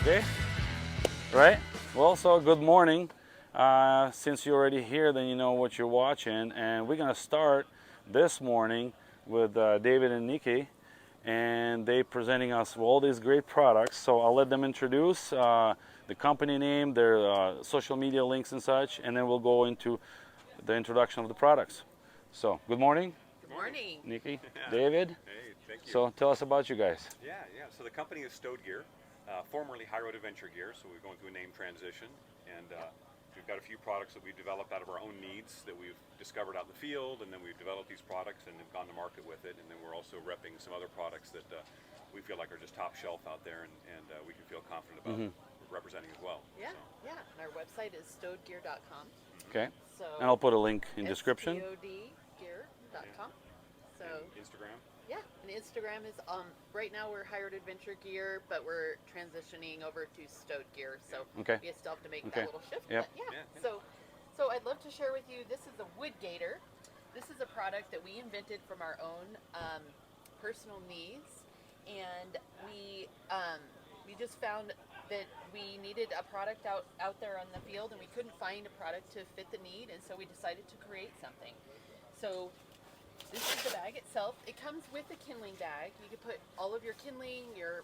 Okay, right? Well, so good morning. Since you're already here, then you know what you're watching, and we're gonna start this morning with David and Nikki, and they presenting us with all these great products. So I'll let them introduce the company name, their social media links and such, and then we'll go into the introduction of the products. So good morning. Good morning. Nikki, David. Hey, thank you. So tell us about you guys. Yeah. So the company is STōD Gear, formerly High Road Adventure Gear. So we're going through a name transition, and we've got a few products that we've developed out of our own needs that we've discovered out in the field, and then we've developed these products and have gone to market with it. And then we're also repping some other products that we feel like are just top shelf out there, and we can feel confident about representing as well. Yeah. And our website is STōDGear.com. Okay. So And I'll put a link in description. STōDGear.com. So And Instagram. yeah, and Instagram is right now we're High Road Adventure Gear, but we're transitioning over to STōD Gear. So Okay. we still have to make Okay. that little shift. Yep. But yeah. Yeah. So I'd love to share with you. This is the Woodgaiter. This is a product that we invented from our own personal needs, and we just found that we needed a product out there on the field, and we couldn't find a product to fit the need, and so we decided to create something. So this is the bag itself. It comes with a kindling bag. You can put all of your kindling, your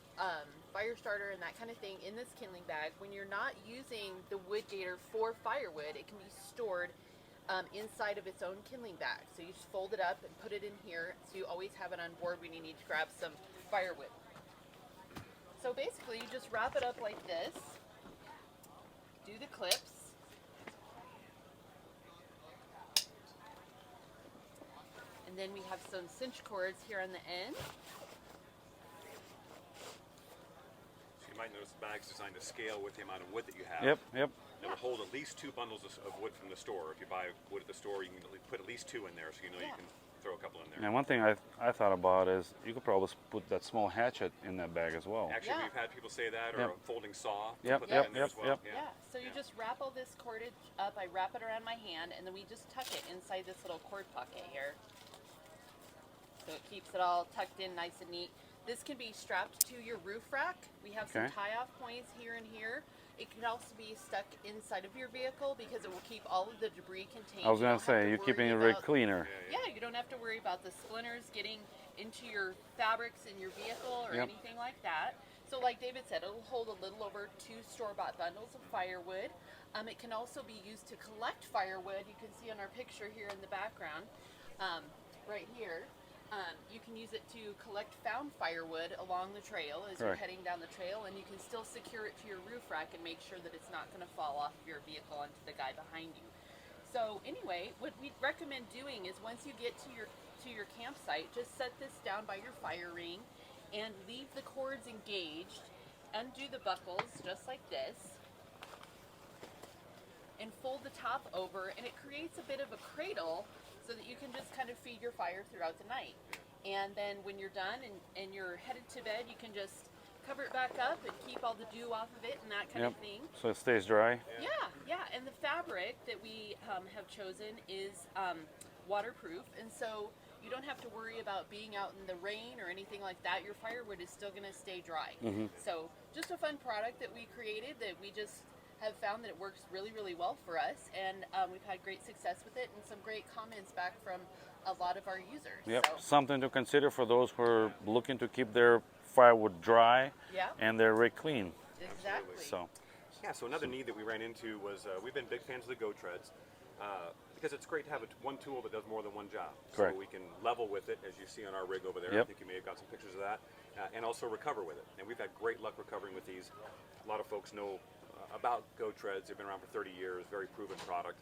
fire starter, and that kind of thing in this kindling bag. When you're not using the Woodgaiter for firewood, it can be stored inside of its own kindling bag. So you just fold it up and put it in here, so you always have it on board when you need to grab some firewood. So basically, you just wrap it up like this, do the clips, and then we have some cinch cords here on the end. So you might notice the bag's designed to scale with the amount of wood that you have. Yep. It will hold at least 2 bundles of wood from the store. If you buy wood at the store, you can put at least 2 in there, so you know you can throw a couple in there. And one thing I thought about is you could probably put that small hatchet in that bag as well. Actually, we've had people say that, or Yep. a folding saw. Yep, Put that yep, in there as well. yep. Yeah, so you just wrap all this cordage up. I wrap it around my hand, and then we just tuck it inside this little cord pocket here. So it keeps it all tucked in nice and neat. This can be strapped to your roof rack. We have some Okay. tie-off points here and here. It can also be stuck inside of your vehicle because it will keep all of the debris contained. I was You gonna don't have say to you're keeping worry it very about- cleaner. Yeah, you don't have to worry about the splinters getting into your fabrics in your vehicle or Yep. anything like that. So like David said, it'll hold a little over 2 store-bought bundles of firewood. It can also be used to collect firewood. You can see on our picture here in the background, right here. You can use it to collect found firewood along the trail as you're Correct. heading down the trail, and you can still secure it to your roof rack and make sure that it's not going to fall off of your vehicle onto the guy behind you. So anyway, what we recommend doing is once you get to your campsite, just set this down by your fire ring and leave the cords engaged, undo the buckles just like this, and fold the top over, and it creates a bit of a cradle so that you can just kind of feed your fire throughout the night. And then when you're done and you're headed to bed, you can just cover it back up and keep all the dew off of it and that kind of thing. So it stays dry. Yeah, and the fabric that we have chosen is waterproof, and so you don't have to worry about being out in the rain or anything like that. Your firewood is still going to stay dry. So just a fun product that we created that we just have found that it works really, really well for us, and we've had great success with it and some great comments back from a lot of our users. Yep. So, Something to consider for those who are looking to keep their firewood dry yeah, and they're very clean. exactly. So So another need that we ran into was we've been big fans of the Go Treads because it's great to have one tool that does more than one job. Correct. So we can level with it, as you see on our rig over there. I Yep. think you may have got some pictures of that. And also recover with it. And we've had great luck recovering with these. A lot of folks know about Go Treads. They've been around for 30 years, very proven product.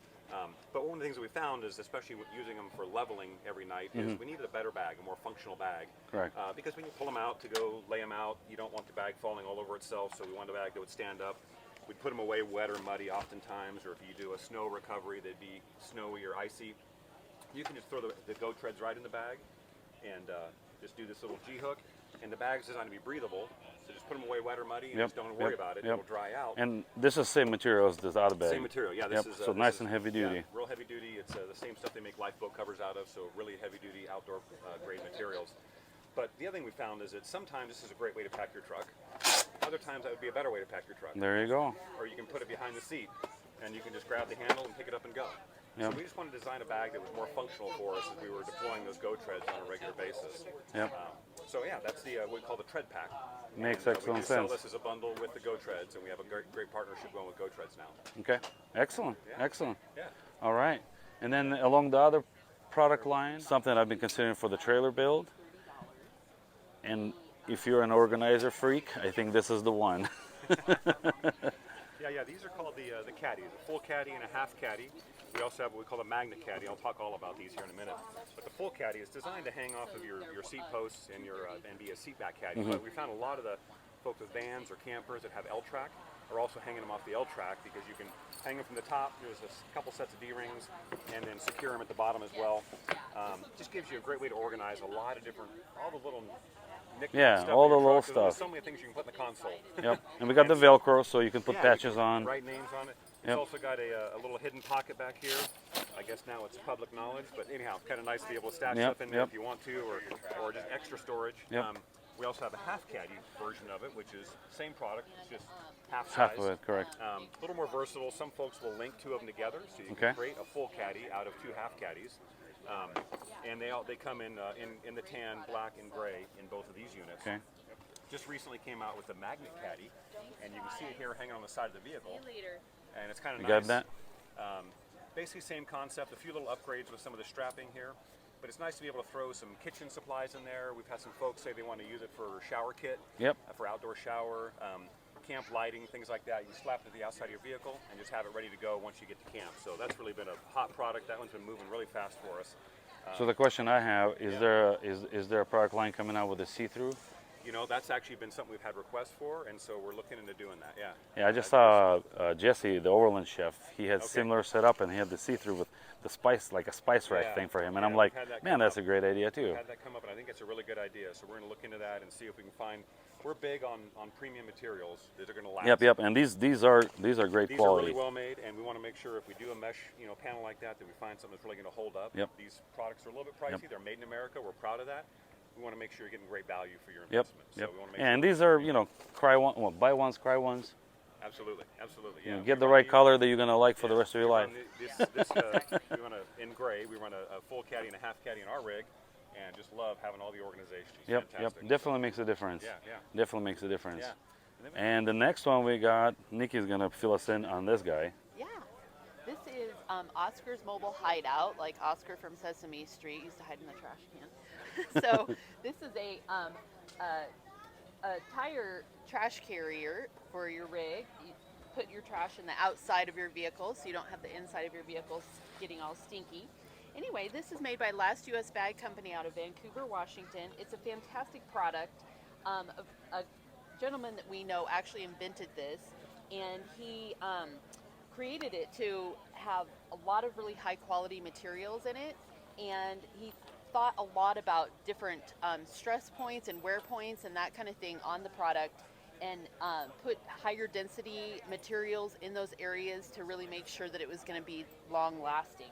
But one of the things that we found is, especially with using them for leveling every night, is we needed a better bag, a more functional bag. Correct. Because when you pull them out to go lay them out, you don't want the bag falling all over itself, so we wanted a bag that would stand up. We'd put them away wet or muddy oftentimes, or if you do a snow recovery, they'd be snowy or icy. You can just throw the Go Treads right in the bag and just do this little G-hook, and the bag's designed to be breathable, so just put them away wet or muddy and just don't worry about it. It'll dry out. And this is same material as this other bag. Same material, yeah. This is so this nice is, and heavy duty. Yeah, real heavy duty. It's the same stuff they make lifeboat covers out of, so really heavy duty outdoor grade materials. But the other thing we found is that sometimes this is a great way to pack your truck. Other times that would be a better way to pack your truck. There you go. Or you can put it behind the seat, and you can just grab the handle and pick it up and go. Yep. So we just wanted to design a bag that was more functional for us as we were deploying those Go treads on a regular basis. Yep. So yeah, that's the what we call the tread pack. Makes And, excellent we sell sense. this as a bundle with the Go treads, and we have a great partnership going with Go treads now. Okay. Excellent. Yeah. Excellent. Yeah. All right. And then along the other product line, something I've been considering for the trailer build. And if you're an organizer freak, I think this is the one. Yeah, these are called the caddies, a full caddy and a half caddy. We also have what we call a magnet caddy. I'll talk all about these here in a minute. But the full caddy is designed to hang off of your seat posts and and be a seat back caddy. But we found a lot of the folks with vans or campers that have L-track are also hanging them off the L-track because you can hang them from the top. There's a couple sets of D-rings and then secure them at the bottom as well. Just gives you a great way to organize a lot of different, all the little Yeah, stuff all in the your little truck. There's stuff. so many things you can put in the console. Yep. And we got the Velcro, so you can put Yeah, patches you can on. write names on it. It's Yep. also got a little hidden pocket back here. I guess now it's public knowledge, but anyhow, kind of nice to be able to stash Yep, stuff in there yep. if you want to, or just extra storage. Yep. We also have a half caddy version of it, which is same product, it's just half size. Half of it, correct. A little more versatile. Some folks will link two of them together, so you Okay. can create a full caddy out of two half caddies. And they come in the tan, black, and gray in both of these units. Okay. Just recently came out with the magnet caddy, and you can see it here hanging on the side of the vehicle. And it's kind of You nice. got that? Basically same concept, a few little upgrades with some of the strapping here. But it's nice to be able to throw some kitchen supplies in there. We've had some folks say they want to use it for shower kit, Yep. for outdoor shower, camp lighting, things like that. You can slap it to the outside of your vehicle and just have it ready to go once you get to camp. So that's really been a hot product. That one's been moving really fast for us. So the question I have is is there a product line coming out with a see-through? You know, that's actually been something we've had requests for, and so we're looking into doing that, yeah. Yeah, I just saw Jesse, the Overland chef. He had Okay. similar setup, and he had the see-through with the spice, like a spice rack Yeah. thing for him. And Yeah, I'm like, we've had that man, come that's up. a great idea too. Had that come up, and I think it's a really good idea. So we're going to look into that and see if we can find. We're big on premium materials that are going to last. Yep. And these are great These quality. are really well made, and we want to make sure if we do a mesh, panel like that, that we find something that's really going to hold up. Yep. These products are a little bit pricey. Yep. They're made in America. We're proud of that. We want to make sure you're getting great value for your Yep. investment. So Yep. we want to make And sure. these are, buy ones, cry ones. Absolutely. You Yeah. know, get We the run right these- color that you're gonna like for the Yes, rest of your we life. run we run in gray. We run a full caddy and a half caddy in our rig, and just love having all the organization. It's Yep. fantastic. Definitely makes a difference. Yeah. Definitely makes a difference. Yeah. And then And the next one we got, Nikki's gonna fill us in on this guy. Yeah. This is Oscar's mobile hideout, like Oscar from Sesame Street used to hide in the trash can. So this is a tire trash carrier for your rig. You put your trash in the outside of your vehicle so you don't have the inside of your vehicle getting all stinky. Anyway, this is made by Last U.S. Bag Company out of Vancouver, Washington. It's a fantastic product. A gentleman that we know actually invented this, and he created it to have a lot of really high quality materials in it, and he thought a lot about different stress points and wear points and that kind of thing on the product, and put higher density materials in those areas to really make sure that it was going to be long lasting.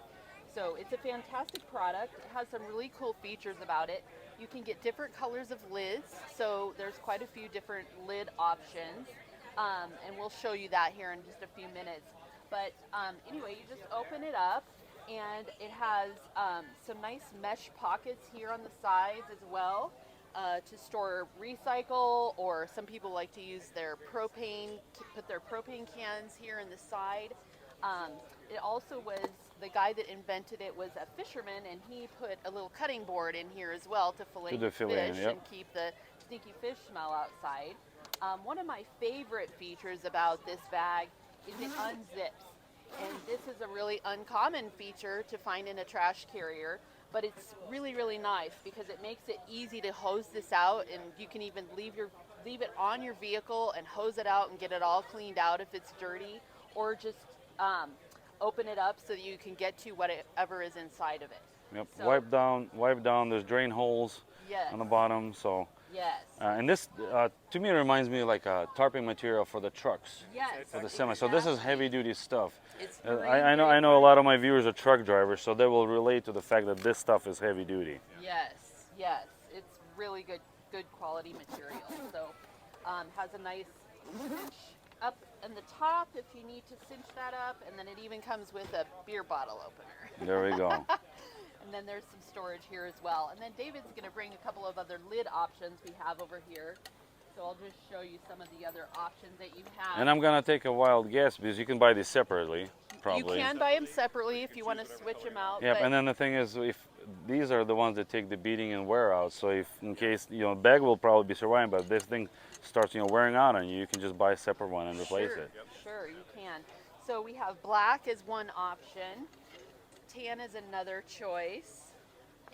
So it's a fantastic product. It has some really cool features about it. You can get different colors of lids, so there's quite a few different lid options, and we'll show you that here in just a few minutes. But anyway, you just open it up, and it has some nice mesh pockets here on the sides as well to store recycle, or some people like to use their propane, to put their propane cans here in the side. It also was, the guy that invented it was a fisherman, and he put a little cutting board in here as well to fillet To fillet, fish yep. and keep the stinky fish smell outside. One of my favorite features about this bag is it unzips. And this is a really uncommon feature to find in a trash carrier, but it's really, really nice because it makes it easy to hose this out, and you can even leave it on your vehicle and hose it out and get it all cleaned out if it's dirty, or just open it up so that you can get to whatever is inside of it. Yep. So- Wipe down. There's drain holes Yes. on the bottom. So, Yes. and this to me reminds me like a tarping material for the trucks, Yes. for the semi. So this is heavy duty stuff. It's I know a lot of my viewers are truck drivers, so they will relate to the fact that this stuff is heavy duty. Yes. It's really good quality material. So has a nice cinch up in the top if you need to cinch that up, and then it even comes with a beer bottle opener. There we go. And then there's some storage here as well. And then David's going to bring a couple of other lid options we have over here. So I'll just show you some of the other options that you have. And I'm gonna take a wild guess because you can buy these separately, probably. You can buy them separately if you want to switch them out. Yep, but and then the thing is, if these are the ones that take the beating and wear out, so if in case, bag will probably be surviving, but if this thing starts, wearing out on you, you can just buy a separate one and replace sure, it. Sure, you can. So we have black as one option, tan is another choice,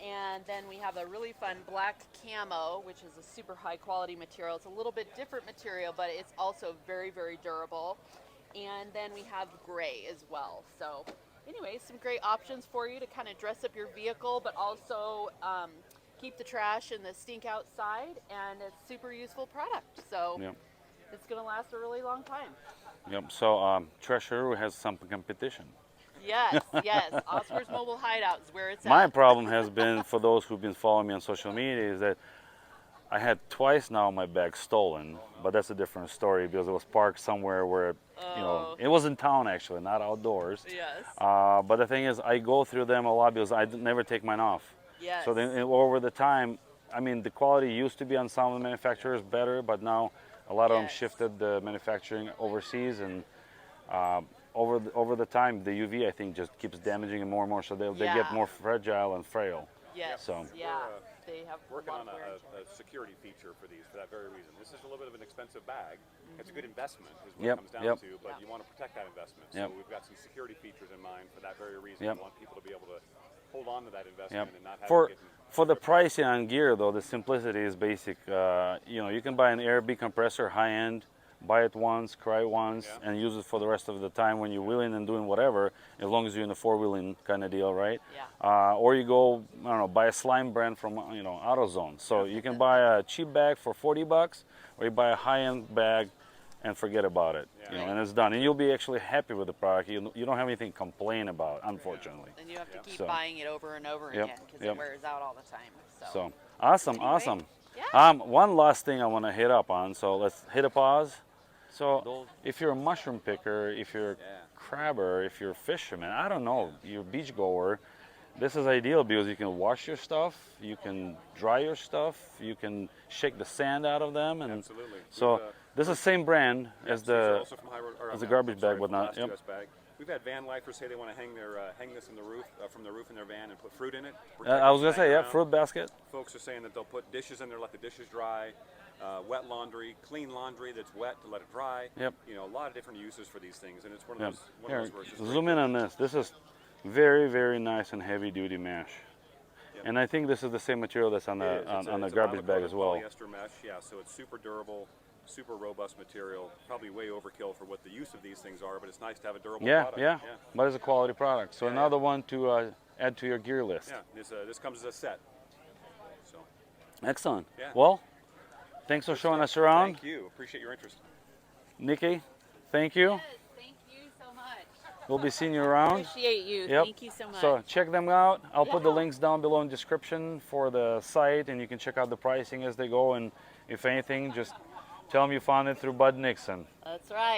and then we have a really fun black camo, which is a super high quality material. It's a little bit different material, but it's also very, very durable. And then we have gray as well. So anyway, some great options for you to kind of dress up your vehicle, but also keep the trash and the stink outside, and it's a super useful product. So Yep. it's going to last a really long time. Yep. So Treasure has some competition. Yes, yes. Oscar's Mobile Hideout is where it's My at. problem has been, for those who've been following me on social media, is that I had twice now my bag stolen, but that's a different story because it was parked somewhere where, it was in town actually, not outdoors. Yes. But the thing is, I go through them a lot because I never take mine off. Yes. So then over the time, the quality used to be on some of the manufacturers better, but now a lot of them Yes. shifted the manufacturing overseas, and over the time, the UV I think just keeps damaging it more and more, so they Yeah. get more fragile and frail. Yes. So- Yeah. They have Working a lot on of wear and tear. a security feature for these for that very reason. This is a little bit of an expensive bag. It's a good investment is what Yep, it comes down yep. to, but you want to protect that investment. Yep. So we've got some security features in mind for that very reason. Yep. We want people to be able to hold on to that investment Yep. and not have For it for the pricing on gear though, the simplicity is basic. You can buy an AirB compressor, high end, buy it once, cry it once, Yeah. and use it for the rest of the time when you're wheeling and doing whatever, as long as you're in a four-wheeling kind of deal, right? Yeah. Or you go, I don't know, buy a slime brand from AutoZone. So you can buy a cheap bag for $40, or you buy a high-end bag and forget about it, Yeah. and it's done. And you'll be actually happy with the product. You don't have anything to complain about, unfortunately. And you have to keep So- buying it over and over Yep, again because yep. it wears out all the time. So awesome, Anyway, awesome. yeah. One last thing I want to hit up on. So let's hit a pause. So if you're a mushroom picker, if you're a crabber, if you're a fisherman, I don't know, you're a beach goer, this is ideal because you can wash your stuff, you can dry your stuff, you can shake the sand out of them, and Absolutely. so We've, this is the same brand as these are the. also from High Road- or, as a I'm garbage sorry, bag, from whatnot, Last yep. US bag. We've had van lifers say they want to hang this in the roof from the roof in their van and put fruit in it. I was gonna protect say, the yeah, bag fruit basket. Folks are saying that they'll put dishes in there, let the dishes dry. Wet laundry, clean laundry that's wet to let it dry. Yep. A lot of different uses for these things, and it's one of Yep. those. One Here, of those where it's just zoom in on this. This is very, very nice and heavy-duty mesh. Yep. And I think this is the same material that's on It the is. on the It's a garbage bag monocoated as well. Polyester mesh, yeah. So it's super durable, super robust material. Probably way overkill for what the use of these things are, but it's nice to have a durable Yeah, product. yeah, but it's a quality product. So Yeah, another one to add to your gear list. Yeah. This comes as a set. So Excellent. Yeah. Well, thanks for showing us around. thank you. Appreciate your interest. Nikki, thank you. Yes, thank you so much. We'll be seeing you around. Appreciate you. Yep. Thank you so much. So check them out. I'll put the Yeah. links down below in the description for the site, and you can check out the pricing as they go. And if anything, just tell them you found it through BudNixon. That's right.